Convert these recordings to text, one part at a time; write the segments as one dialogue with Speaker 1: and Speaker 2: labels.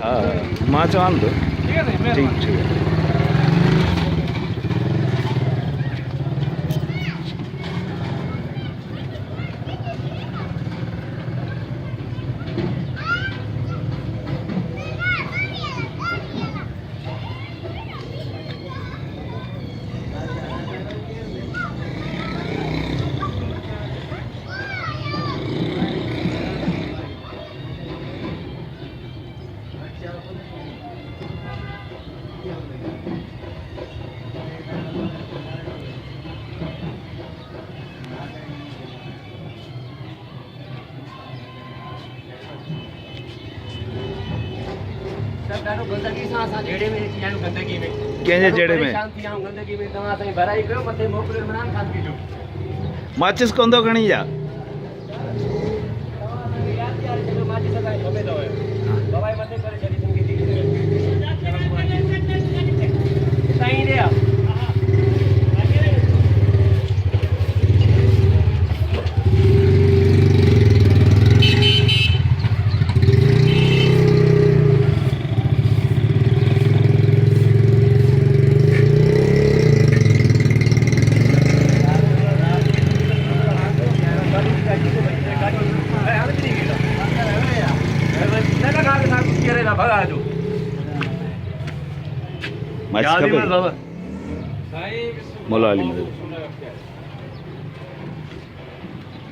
Speaker 1: हाँ मां चवान तो ठीक ठीक है।
Speaker 2: गंदगी सां असां जेड़े में थी आहियूं गंदगी में
Speaker 1: कंहिंजे जेड़े में
Speaker 2: परेशान थी आहियूं गंदगी में तव्हां असांजी भराई कयो मथे मोकिलियो इमरान ख़ान खे जो
Speaker 1: माचिस कंदो खणी जा
Speaker 2: तव्हां असांखे यादि ॾियारे छॾियो माचिस असांखे खपे अथव दवाई मथे करे छॾी सिंधी थी हितां ई ॾे आहे
Speaker 1: माचिस खपे मौला अली मदद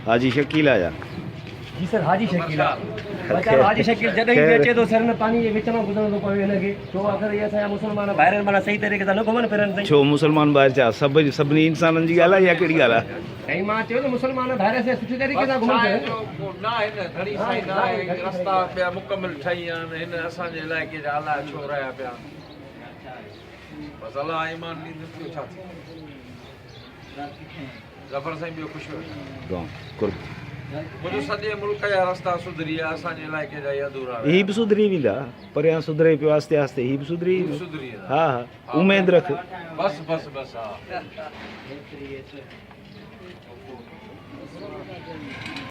Speaker 1: हाजी शकील आया
Speaker 2: जी सर हाजी शकील बचारो हाजी शकील जॾहिं बि अचे थो सर में पानी जे विच में गुज़रणो थो पवे हिनखे छो अगरि इहे असांजा मुस्लमान ॿाहिरि माना सही तरीक़े सां न घुमनि फिरनि साईं
Speaker 1: छो मुसलमान ॿाहिरि छा सभिनी इंसाननि जी ॻाल्हि आहे या कहिड़ी ॻाल्हि आहे
Speaker 2: साईं मां चयो न मुस्लमान ॿाहिरि से सुठी तरीक़े सां घुमनि फिरनि
Speaker 3: रस्ता पिया मुकमिल ठही आहिनि हिन असांजे इलाइक़े जा अलाए छो रहिया पिया बसि अलाह ईमान ॾींदो ॿियो छा थी ज़फ़र साईं ॿियो ख़ुशि मुंहिंजो सॼे मुल्क जा रस्ता सुधरी विया असांजे इलाइक़े जा अधूरा
Speaker 1: ही बि सुधरी वेंदा परियां सुधरे पियो आस्ते आस्ते ही बि सुधरी
Speaker 3: सुधरी
Speaker 1: हा हा उमेद रख
Speaker 3: बसि बसि बसि हा